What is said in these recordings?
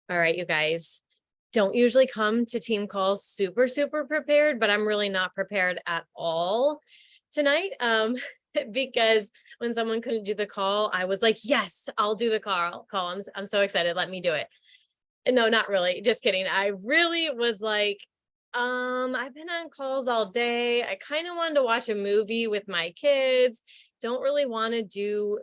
All right, you guys, don't usually come to team calls super prepared, but I'm really not prepared at all tonight. Because when someone couldn't do the call, I was like, yes, I'll do the call. I'm so excited. Let me do it. No, not really. Just kidding. I really was like, I've been on calls all day. I kind of wanted to watch a movie with my kids. Don't really want to do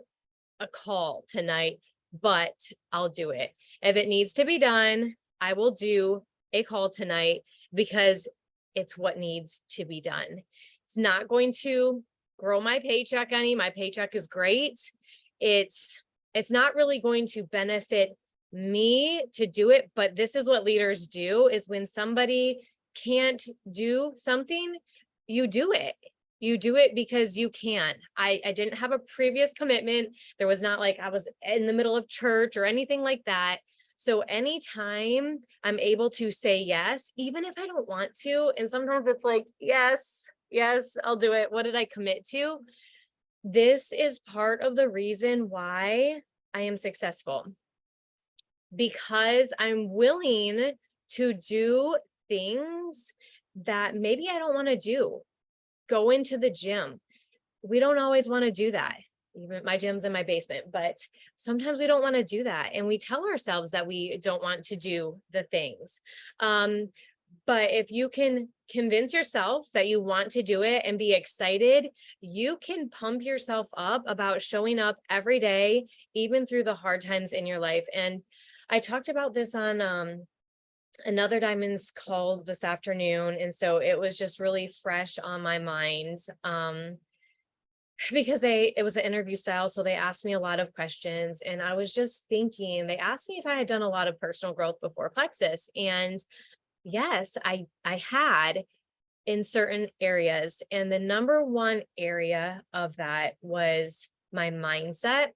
a call tonight, but I'll do it. If it needs to be done, I will do a call tonight because it's what needs to be done. It's not going to grow my paycheck any. My paycheck is great. It's it's not really going to benefit me to do it, but this is what leaders do is when somebody can't do something, you do it. You do it because you can. I didn't have a previous commitment. There was not like I was in the middle of church or anything like that. So anytime I'm able to say yes, even if I don't want to, and sometimes it's like, yes, I'll do it. What did I commit to? This is part of the reason why I am successful because I'm willing to do things that maybe I don't want to do. Go into the gym. We don't always want to do that. Even my gym's in my basement, but sometimes we don't want to do that. And we tell ourselves that we don't want to do the things. But if you can convince yourself that you want to do it and be excited, you can pump yourself up about showing up every day, even through the hard times in your life. And I talked about this on another Diamonds call this afternoon. And so it was just really fresh on my mind. Because it was an interview style, so they asked me a lot of questions, and I was just thinking, they asked me if I had done a lot of personal growth before Plexus, and yes, I had in certain areas, and the number one area of that was my mindset.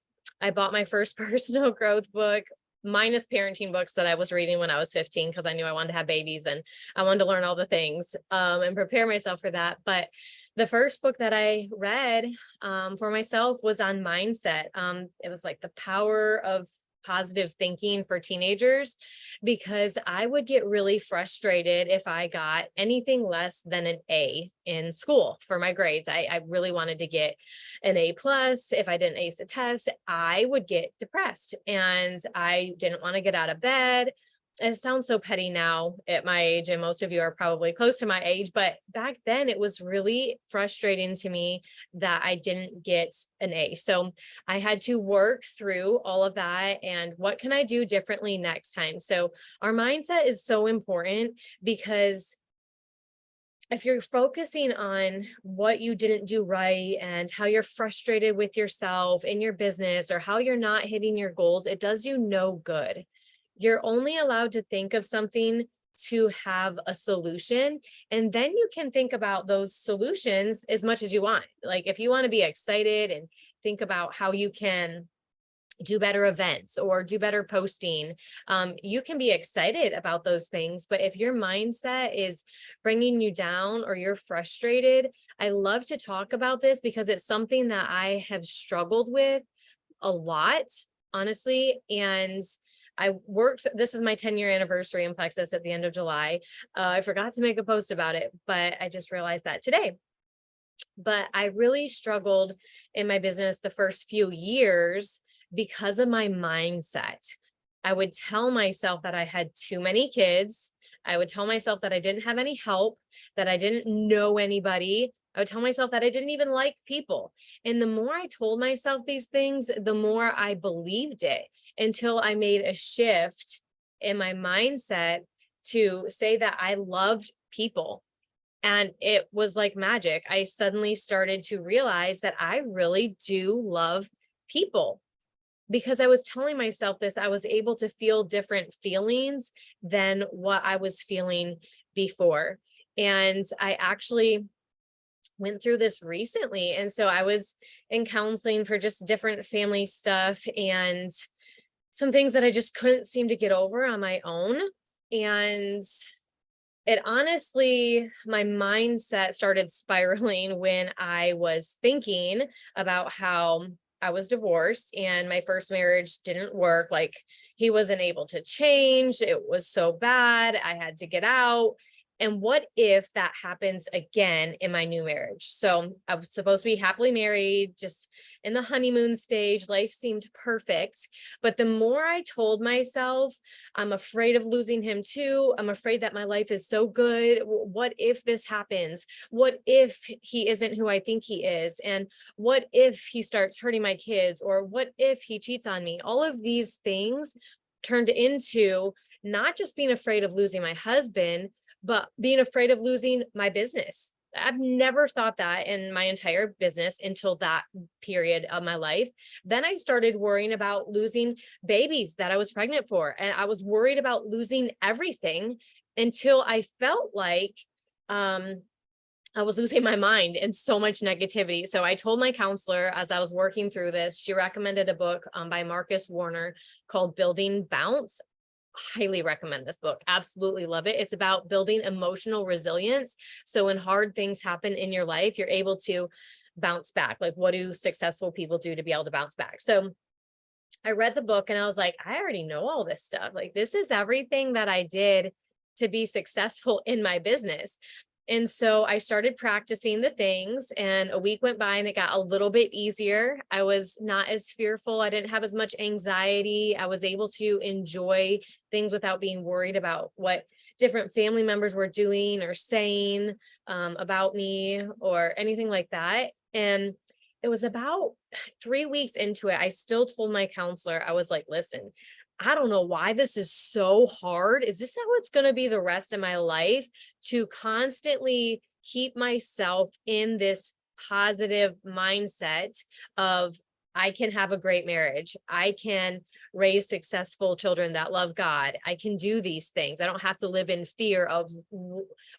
I bought my first personal growth book, minus parenting books that I was reading when I was 15 because I knew I wanted to have babies and I wanted to learn all the things and prepare myself for that. But the first book that I read for myself was on mindset. It was like the power of positive thinking for teenagers, because I would get really frustrated if I got anything less than an A in school for my grades. I really wanted to get an A plus. If I didn't ace a test, I would get depressed and I didn't want to get out of bed. It sounds so petty now at my age, and most of you are probably close to my age, but back then it was really frustrating to me that I didn't get an A. So I had to work through all of that and what can I do differently next time? So our mindset is so important because if you're focusing on what you didn't do right and how you're frustrated with yourself in your business or how you're not hitting your goals, it does you no good. You're only allowed to think of something to have a solution, and then you can think about those solutions as much as you want. Like if you want to be excited and think about how you can do better events or do better posting, you can be excited about those things. But if your mindset is bringing you down or you're frustrated, I love to talk about this because it's something that I have struggled with a lot, honestly. And this is my 10-year anniversary in Plexus at the end of July. I forgot to make a post about it, but I just realized that today. But I really struggled in my business the first few years because of my mindset. I would tell myself that I had too many kids. I would tell myself that I didn't have any help, that I didn't know anybody. I would tell myself that I didn't even like people. And the more I told myself these things, the more I believed it until I made a shift in my mindset to say that I loved people. And it was like magic. I suddenly started to realize that I really do love people. Because I was telling myself this, I was able to feel different feelings than what I was feeling before. And I actually went through this recently. And so I was in counseling for just different family stuff and some things that I just couldn't seem to get over on my own. And it honestly, my mindset started spiraling when I was thinking about how I was divorced and my first marriage didn't work. Like, he wasn't able to change. It was so bad. I had to get out. And what if that happens again in my new marriage? So I was supposed to be happily married, just in the honeymoon stage. Life seemed perfect. But the more I told myself, I'm afraid of losing him too. I'm afraid that my life is so good. What if this happens? What if he isn't who I think he is? And what if he starts hurting my kids? Or what if he cheats on me? All of these things turned into not just being afraid of losing my husband, but being afraid of losing my business. I've never thought that in my entire business until that period of my life. Then I started worrying about losing babies that I was pregnant for. And I was worried about losing everything until I felt like I was losing my mind and so much negativity. So I told my counselor as I was working through this, she recommended a book by Marcus Warner called Building Bounce. Highly recommend this book. Absolutely love it. It's about building emotional resilience. So when hard things happen in your life, you're able to bounce back. Like, what do successful people do to be able to bounce back? So I read the book and I was like, I already know all this stuff. Like, this is everything that I did to be successful in my business. And so I started practicing the things, and a week went by and it got a little bit easier. I was not as fearful. I didn't have as much anxiety. I was able to enjoy things without being worried about what different family members were doing or saying about me or anything like that. And it was about 3 weeks into it, I still told my counselor, I was like, listen, I don't know why this is so hard. Is this how it's going to be the rest of my life, to constantly keep myself in this positive mindset of, I can have a great marriage. I can raise successful children that love God. I can do these things. I don't have to live in fear of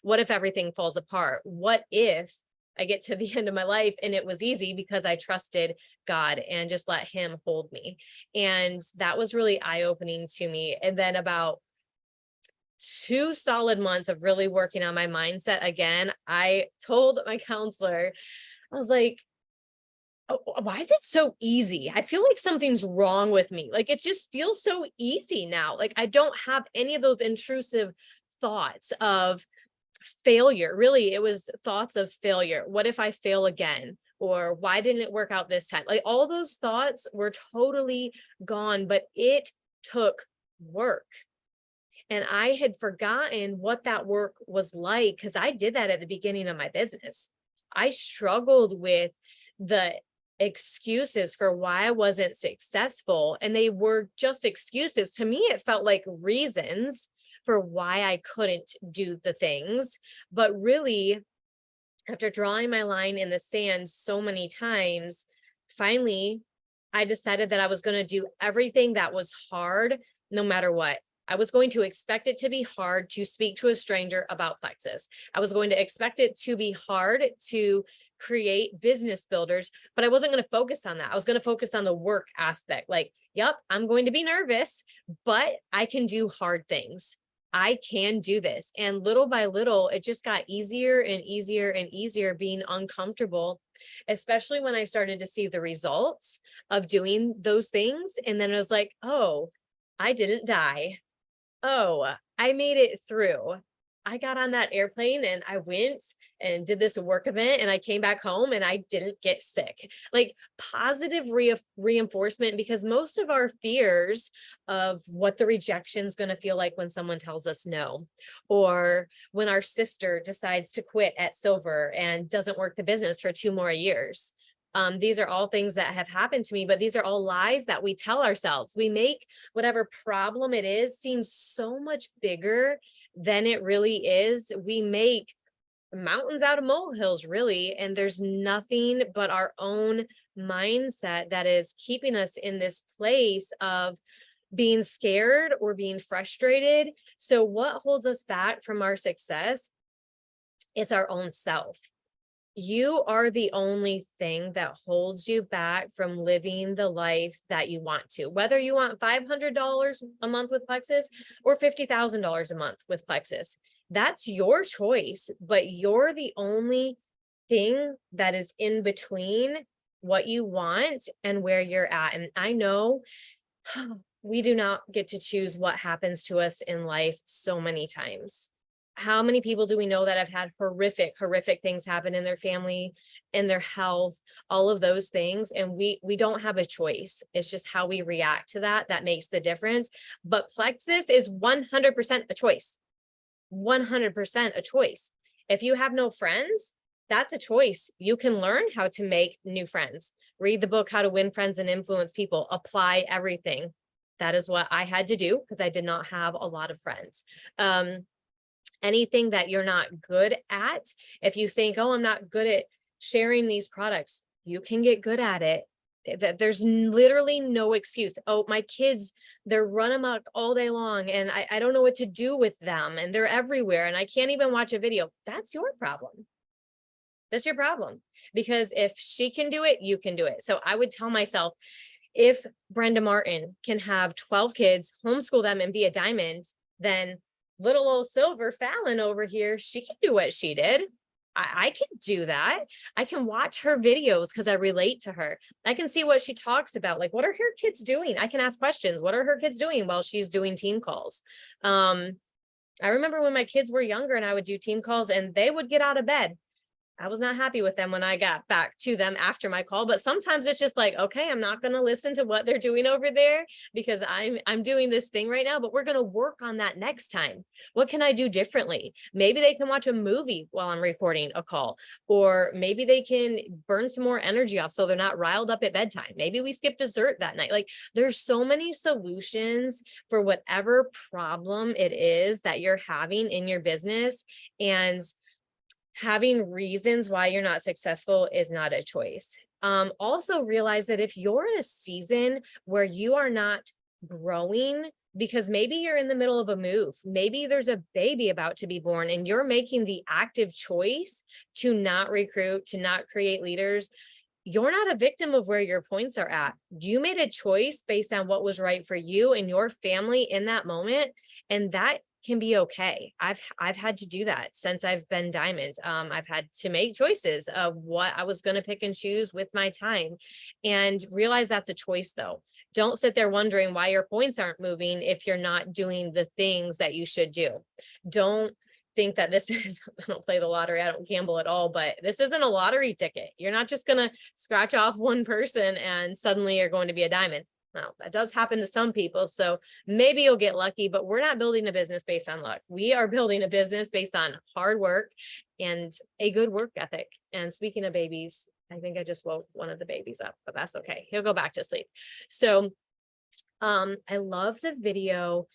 what if everything falls apart? What if I get to the end of my life and it was easy because I trusted God and just let him hold me. And that was really eye-opening to me. And then about 2 solid months of really working on my mindset again, I told my counselor, I was like, oh, why is it so easy? I feel like something's wrong with me. Like, it just feels so easy now. Like, I don't have any of those intrusive thoughts of failure. Really, it was thoughts of failure. What if I fail again? Or why didn't it work out this time? Like, all those thoughts were totally gone, but it took work. And I had forgotten what that work was like, because I did that at the beginning of my business. I struggled with the excuses for why I wasn't successful. And they were just excuses. To me, it felt like reasons for why I couldn't do the things. But really, after drawing my line in the sand so many times, finally, I decided that I was going to do everything that was hard, no matter what. I was going to expect it to be hard to speak to a stranger about Plexus. I was going to expect it to be hard to create business builders, but I wasn't going to focus on that. I was going to focus on the work aspect. Like, yep, I'm going to be nervous, but I can do hard things. I can do this. And little by little, it just got easier and easier and easier being uncomfortable, especially when I started to see the results of doing those things. And then I was like, oh, I didn't die. Oh, I made it through. I got on that airplane and I went and did this work event and I came back home and I didn't get sick. Like, positive reinforcement, because most of our fears of what the rejection is going to feel like when someone tells us no, or when our sister decides to quit at Silver and doesn't work the business for 2 more years. These are all things that have happened to me, but these are all lies that we tell ourselves. We make whatever problem it is seem so much bigger than it really is. We make mountains out of molehills, really, and there's nothing but our own mindset that is keeping us in this place of being scared or being frustrated. So what holds us back from our success? It's our own self. You are the only thing that holds you back from living the life that you want to, whether you want $500 a month with Plexus or $50,000 a month with Plexus. That's your choice, but you're the only thing that is in between what you want and where you're at. And I know we do not get to choose what happens to us in life so many times. How many people do we know that have had horrific things happen in their family, in their health, all of those things, and we don't have a choice. It's just how we react to that that makes the difference. But Plexus is 100% a choice. 100% a choice. If you have no friends, that's a choice. You can learn how to make new friends. Read the book, How to Win Friends and Influence People. Apply everything. That is what I had to do because I did not have a lot of friends. Anything that you're not good at, if you think, oh, I'm not good at sharing these products, you can get good at it. That there's literally no excuse. Oh, my kids, they're run amok all day long and I don't know what to do with them and they're everywhere and I can't even watch a video. That's your problem. That's your problem. Because if she can do it, you can do it. So I would tell myself, if Brenda Martin can have 12 kids, homeschool them and be a diamond, then little old Silver Fallon over here, she can do what she did. I can do that. I can watch her videos because I relate to her. I can see what she talks about. Like, what are her kids doing? I can ask questions. What are her kids doing while she's doing team calls? I remember when my kids were younger and I would do team calls and they would get out of bed. I was not happy with them when I got back to them after my call, but sometimes it's just like, okay, I'm not going to listen to what they're doing over there because I'm doing this thing right now, but we're going to work on that next time. What can I do differently? Maybe they can watch a movie while I'm recording a call, or maybe they can burn some more energy off so they're not riled up at bedtime. Maybe we skip dessert that night. Like, there's so many solutions for whatever problem it is that you're having in your business, and having reasons why you're not successful is not a choice. Also realize that if you're in a season where you are not growing, because maybe you're in the middle of a move, maybe there's a baby about to be born and you're making the active choice to not recruit, to not create leaders, you're not a victim of where your points are at. You made a choice based on what was right for you and your family in that moment. And that can be okay. I've had to do that since I've been diamond. I've had to make choices of what I was going to pick and choose with my time, and realize that's a choice though. Don't sit there wondering why your points aren't moving if you're not doing the things that you should do. Don't think that this is, I don't play the lottery, I don't gamble at all, but this isn't a lottery ticket. You're not just going to scratch off one person and suddenly you're going to be a diamond. Now, that does happen to some people, so maybe you'll get lucky, but we're not building a business based on luck. We are building a business based on hard work and a good work ethic. And speaking of babies, I think I just woke one of the babies up, but that's okay. He'll go back to sleep. So I love the video.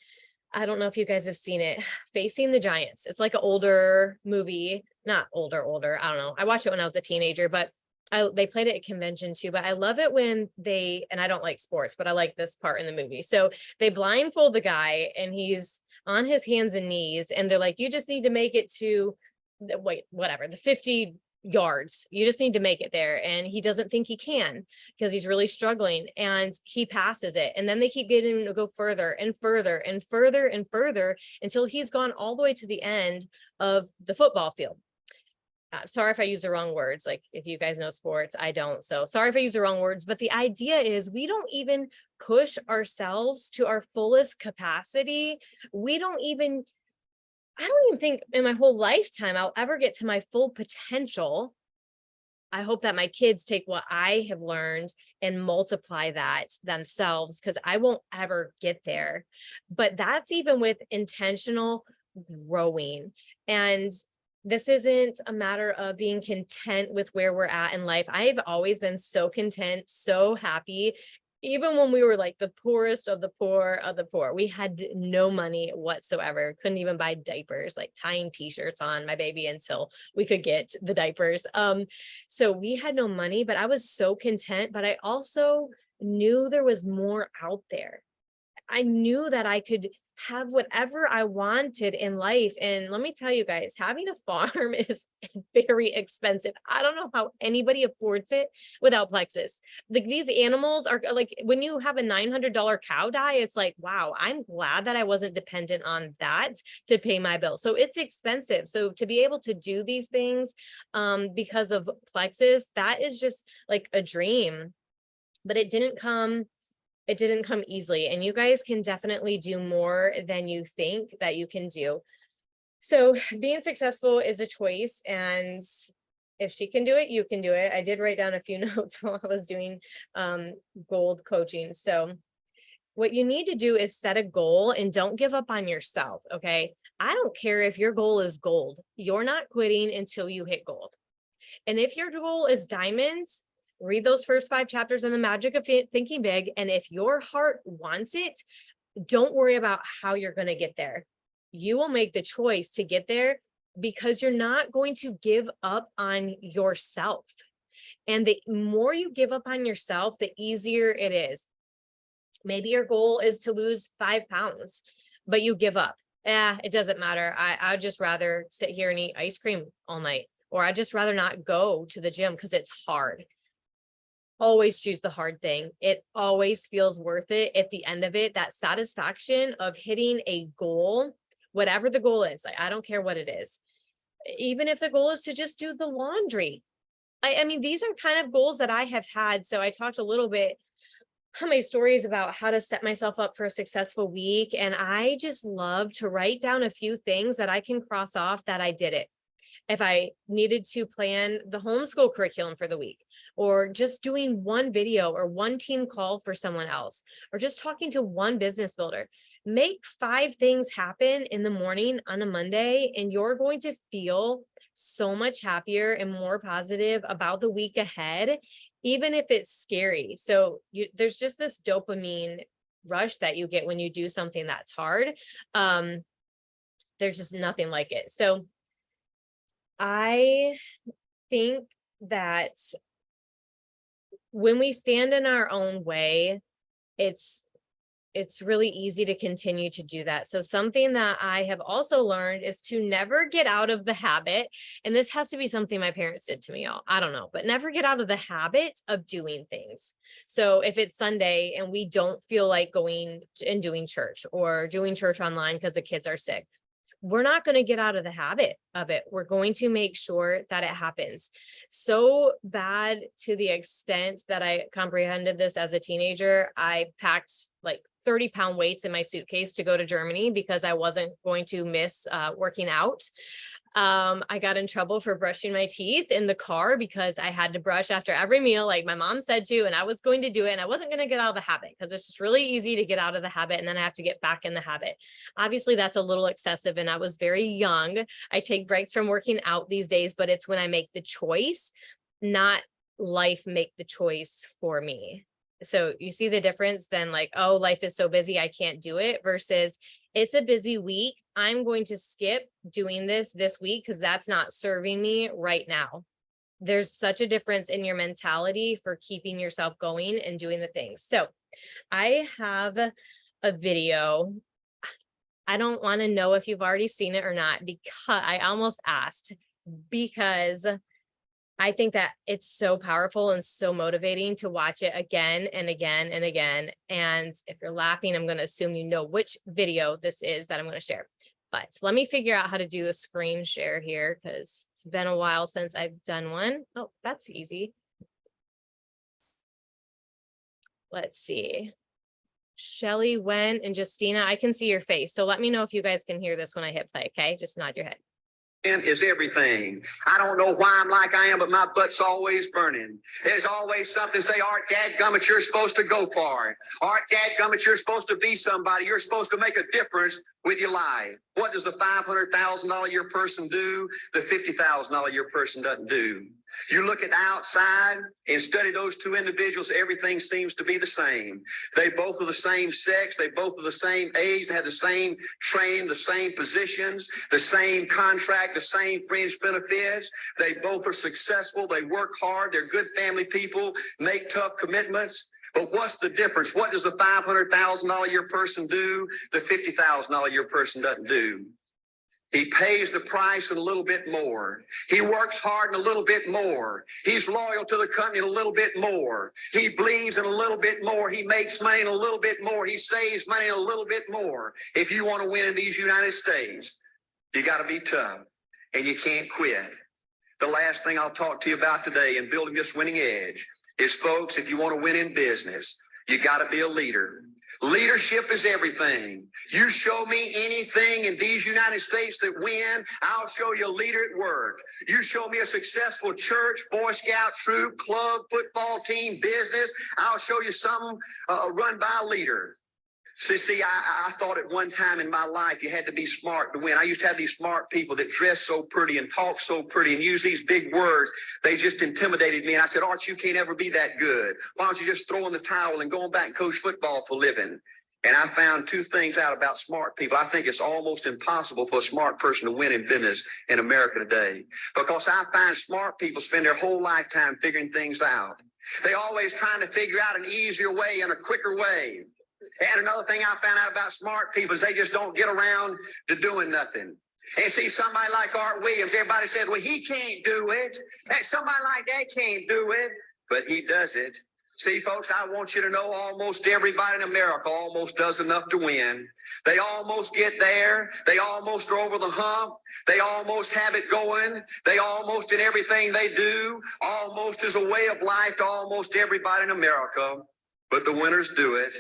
I don't know if you guys have seen it, Facing the Giants. It's like an older movie, not older. I don't know. I watched it when I was a teenager, but they played it at convention too. But I love it when and I don't like sports, but I like this part in the movie. So they blindfold the guy and he's on his hands and knees and they're like, you just need to make it to the 50 yards. You just need to make it there. And he doesn't think he can because he's really struggling, and he passes it. And then they keep getting him to go further and further and further and further until he's gone all the way to the end of the football field. Sorry if I use the wrong words. Like, if you guys know sports, I don't. So sorry if I use the wrong words, but the idea is we don't even push ourselves to our fullest capacity. I don't even think in my whole lifetime I'll ever get to my full potential. I hope that my kids take what I have learned and multiply that themselves, because I won't ever get there. But that's even with intentional growing. And this isn't a matter of being content with where we're at in life. I've always been so content, so happy. Even when we were like the poorest of the poor of the poor, we had no money whatsoever. Couldn't even buy diapers, like tying t-shirts on my baby until we could get the diapers. So we had no money, but I was so content, but I also knew there was more out there. I knew that I could have whatever I wanted in life. And let me tell you guys, having a farm is very expensive. I don't know how anybody affords it without Plexus. Like these animals are like, when you have a $900 cow die, it's like, wow, I'm glad that I wasn't dependent on that to pay my bill. So it's expensive. So to be able to do these things because of Plexus, that is just like a dream. But it didn't come easily, and you guys can definitely do more than you think that you can do. So being successful is a choice, and if she can do it, you can do it. I did write down a few notes while I was doing gold coaching. So what you need to do is set a goal and don't give up on yourself. Okay, I don't care if your goal is gold, you're not quitting until you hit gold. And if your goal is diamonds, read those first 5 chapters in The Magic of Thinking Big. And if your heart wants it, don't worry about how you're going to get there. You will make the choice to get there because you're not going to give up on yourself. And the more you give up on yourself, the easier it is. Maybe your goal is to lose 5 pounds, but you give up. It doesn't matter. I'd just rather sit here and eat ice cream all night, or I'd just rather not go to the gym because it's hard. Always choose the hard thing. It always feels worth it at the end of it. That satisfaction of hitting a goal, whatever the goal is, like, I don't care what it is. Even if the goal is to just do the laundry. I mean, these are kind of goals that I have had. So I talked a little bit on my stories about how to set myself up for a successful week. And I just love to write down a few things that I can cross off that I did it. If I needed to plan the homeschool curriculum for the week, or just doing one video or one team call for someone else, or just talking to one business builder, make 5 things happen in the morning on a Monday, and you're going to feel so much happier and more positive about the week ahead, even if it's scary. So there's just this dopamine rush that you get when you do something that's hard. There's just nothing like it. So I think that when we stand in our own way, it's really easy to continue to do that. So something that I have also learned is to never get out of the habit. And this has to be something my parents did to me, y'all. I don't know, but never get out of the habit of doing things. So if it's Sunday and we don't feel like going and doing church, or doing church online because the kids are sick, we're not going to get out of the habit of it. We're going to make sure that it happens. So bad to the extent that I comprehended this as a teenager. I packed like 30-pound weights in my suitcase to go to Germany because I wasn't going to miss working out. I got in trouble for brushing my teeth in the car because I had to brush after every meal, like my mom said to, and I was going to do it, and I wasn't going to get out of the habit because it's just really easy to get out of the habit and then I have to get back in the habit. Obviously, that's a little excessive, and I was very young. I take breaks from working out these days, but it's when I make the choice, not life make the choice for me. So you see the difference then, like, oh, life is so busy, I can't do it, versus it's a busy week, I'm going to skip doing this week because that's not serving me right now. There's such a difference in your mentality for keeping yourself going and doing the things. So I have a video. I don't want to know if you've already seen it or not, because I almost asked, because I think that it's so powerful and so motivating to watch it again and again and again. And if you're laughing, I'm going to assume you know which video this is that I'm going to share. But let me figure out how to do a screen share here, because it's been a while since I've done one. Oh, that's easy. Let's see. Shelly, Wen, and Justina, I can see your face. So let me know if you guys can hear this when I hit play, okay? Just nod your head. Is everything. I don't know why I'm like I am, but my butt's always burning. There's always something say, Art, dadgummit, you're supposed to go far. Art, dadgummit, you're supposed to be somebody. You're supposed to make a difference with your life. What does the $500,000 a year person do? The $50,000 a year person doesn't do. You look at the outside and study those two individuals, everything seems to be the same. They both are the same sex. They both are the same age. They have the same training, the same positions, the same contract, the same fringe benefits. They both are successful. They work hard. They're good family people, make tough commitments. But what's the difference? What does the $500,000 a year person do? The $50,000 a year person doesn't do. He pays the price and a little bit more. He works hard and a little bit more. He's loyal to the company and a little bit more. He bleeds and a little bit more. He makes money and a little bit more. He saves money and a little bit more. If you want to win in these United States, you got to be tough and you can't quit. The last thing I'll talk to you about today in building this winning edge is, folks, if you want to win in business, you got to be a leader. Leadership is everything. You show me anything in these United States that win, I'll show you a leader at work. You show me a successful church, Boy Scout troop, club, football team, business, I'll show you something run by a leader. See, I thought at one time in my life you had to be smart to win. I used to have these smart people that dress so pretty and talk so pretty and use these big words. They just intimidated me. And I said, Art, you can't ever be that good. Why don't you just throw in the towel and go on back and coach football for a living? And I found two things out about smart people. I think it's almost impossible for a smart person to win in business in America today, because I find smart people spend their whole lifetime figuring things out. They always trying to figure out an easier way and a quicker way. And another thing I found out about smart people is they just don't get around to doing nothing. And see, somebody like Art Williams, everybody said, well, he can't do it. Hey, somebody like that can't do it, but he does it. See, folks, I want you to know almost everybody in America almost does enough to win. They almost get there. They almost are over the hump. They almost have it going. They almost, in everything they do, almost is a way of life to almost everybody in America. But the winners do it.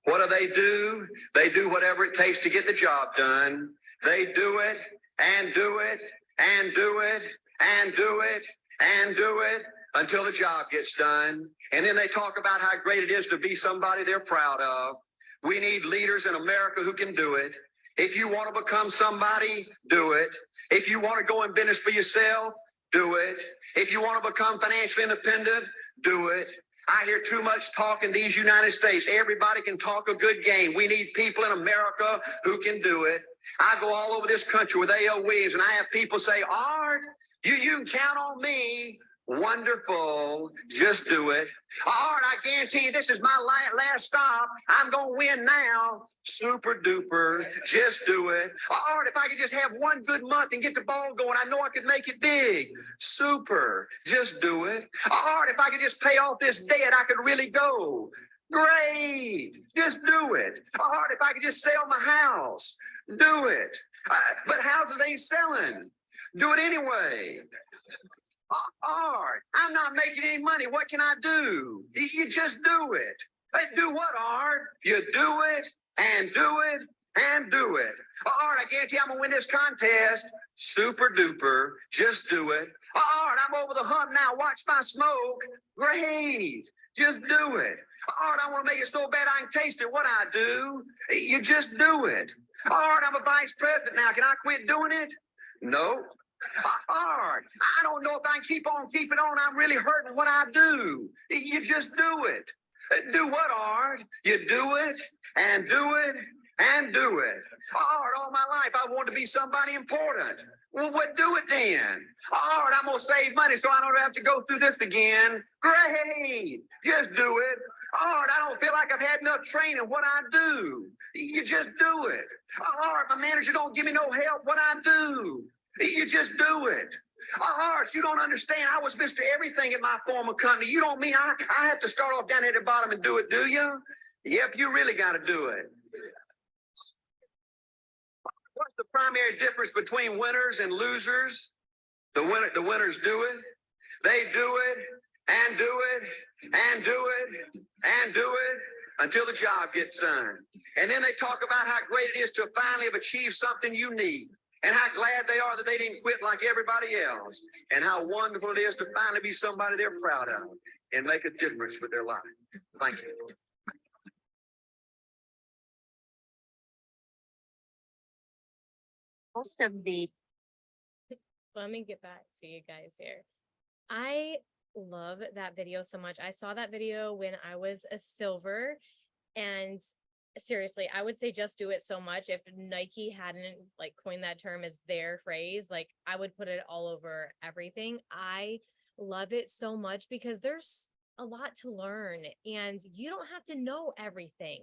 What do? They do whatever it takes to get the job done. They do it and do it and do it and do it and do it until the job gets done. And then they talk about how great it is to be somebody they're proud of. We need leaders in America who can do it. If you want to become somebody, do it. If you want to go in business for yourself, do it. If you want to become financially independent, do it. I hear too much talk in these United States. Everybody can talk a good game. We need people in America who can do it. I go all over this country with A.L. Williams, and I have people say, Art, you can count on me. Wonderful. Just do it. Art, I guarantee you this is my last stop. I'm going to win now. Super duper. Just do it. Art, if I could just have one good month and get the ball going, I know I could make it big. Super. Just do it. Art, if I could just pay off this debt, I could really go. Great. Just do it. Art, if I could just sell my house. Do it. But houses ain't selling. Do it anyway. Art, I'm not making any money. What can I do? You just do it. Hey, do what, Art? You do it and do it and do it. Art, I guarantee I'm going to win this contest. Super duper. Just do it. Art, I'm over the hump now. Watch my smoke. Great. Just do it. Art, I want to make it so bad I can taste it. What I do? You just do it. Art, I'm a vice president now. Can I quit doing it? No. Art, I don't know if I can keep on keeping on. I'm really hurting what I do. You just do it. Do what, Art? You do it and do it and do it. Art, all my life I want to be somebody important. Well, what do it then? Art, I'm going to save money so I don't have to go through this again. Great. Just do it. Art, I don't feel like I've had enough training. What I do? You just do it. Art, my manager don't give me no help. What I do? You just do it. Art, you don't understand. I was Mr. Everything at my former company. You don't mean I have to start off down here at the bottom and do it, do you? Yep, you really got to do it. What's the primary difference between winners and losers? The winners do it. They do it and do it and do it and do it until the job gets done. And then they talk about how great it is to finally have achieved something unique. And how glad they are that they didn't quit like everybody else. And how wonderful it is to finally be somebody they're proud of and make a difference with their life. Thank you. Most of the Let me get back to you guys here. I love that video so much. I saw that video when I was a silver, and seriously, I would say just do it so much. If Nike hadn't like coined that term as their phrase, like I would put it all over everything. I love it so much because there's a lot to learn, and you don't have to know everything.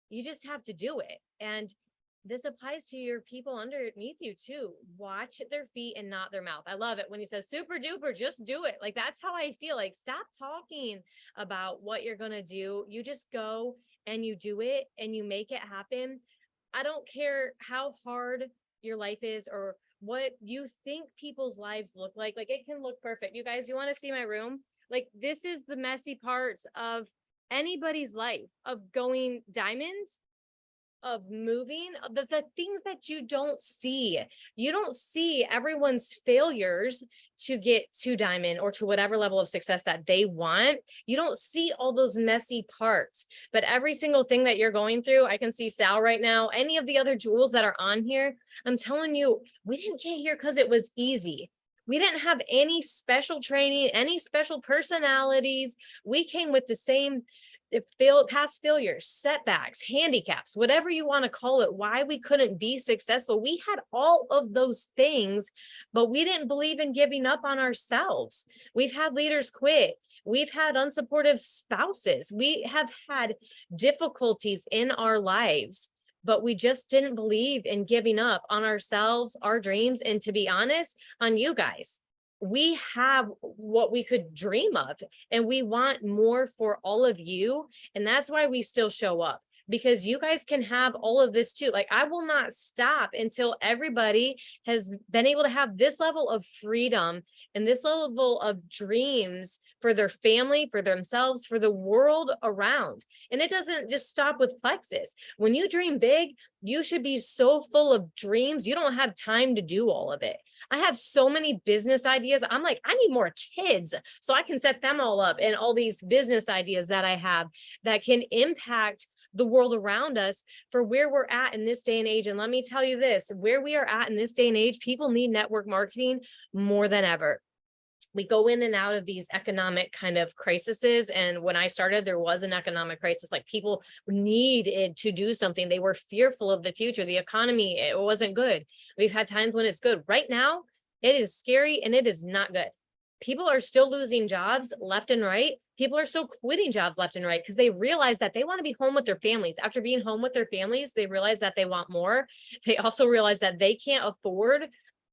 You just have to do it. And this applies to your people underneath you too. Watch their feet and not their mouth. I love it when he says super duper, just do it. Like, that's how I feel. Like, stop talking about what you're going to do. You just go and you do it and you make it happen. I don't care how hard your life is or what you think people's lives look like. Like, it can look perfect. You guys, you want to see my room? Like, this is the messy parts of anybody's life, of going diamonds, of moving, the things that you don't see. You don't see everyone's failures to get to diamond or to whatever level of success that they want. You don't see all those messy parts, but every single thing that you're going through, I can see Sal right now, any of the other jewels that are on here, I'm telling you, we didn't get here because it was easy. We didn't have any special training, any special personalities. We came with the same past failures, setbacks, handicaps, whatever you want to call it, why we couldn't be successful. We had all of those things, but we didn't believe in giving up on ourselves. We've had leaders quit. We've had unsupportive spouses. We have had difficulties in our lives, but we just didn't believe in giving up on ourselves, our dreams, and to be honest, on you guys. We have what we could dream of, and we want more for all of you. And that's why we still show up, because you guys can have all of this too. Like, I will not stop until everybody has been able to have this level of freedom and this level of dreams for their family, for themselves, for the world around. And it doesn't just stop with Plexus. When you dream big, you should be so full of dreams. You don't have time to do all of it. I have so many business ideas. I'm like, I need more kids so I can set them all up, and all these business ideas that I have that can impact the world around us for where we're at in this day and age. And let me tell you this, where we are at in this day and age, people need network marketing more than ever. We go in and out of these economic kind of crises. And when I started, there was an economic crisis. Like, people needed to do something. They were fearful of the future. The economy, it wasn't good. We've had times when it's good. Right now, it is scary and it is not good. People are still losing jobs left and right. People are still quitting jobs left and right because they realize that they want to be home with their families. After being home with their families, they realize that they want more. They also realize that they can't afford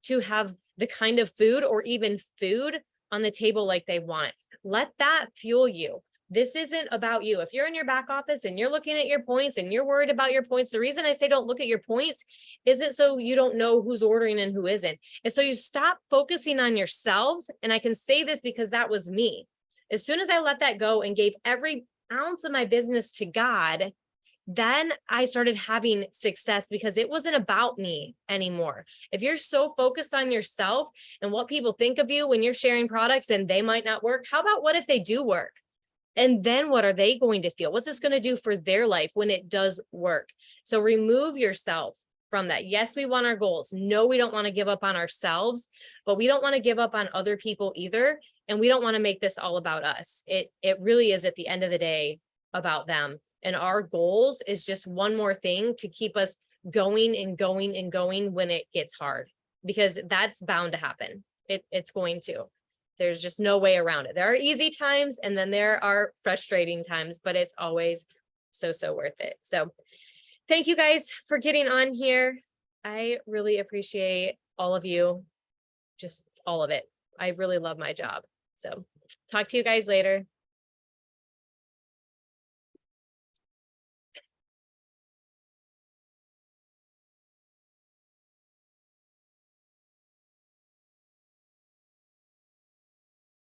to have the kind of food or even food on the table like they want. Let that fuel you. This isn't about you. If you're in your back office and you're looking at your points and you're worried about your points, the reason I say don't look at your points isn't so you don't know who's ordering and who isn't. It's so you stop focusing on yourselves. And I can say this because that was me. As soon as I let that go and gave every ounce of my business to God, then I started having success because it wasn't about me anymore. If you're so focused on yourself and what people think of you when you're sharing products and they might not work, how about what if they do work? And then what are they going to feel? What's this going to do for their life when it does work? So remove yourself from that. Yes, we want our goals. No, we don't want to give up on ourselves, but we don't want to give up on other people either. And we don't want to make this all about us. It really is at the end of the day about them. And our goals is just one more thing to keep us going and going and going when it gets hard, because that's bound to happen. It's going to. There's just no way around it. There are easy times and then there are frustrating times, but it's always so worth it. So thank you guys for getting on here. I really appreciate all of you, just all of it. I really love my job. So talk to you guys later.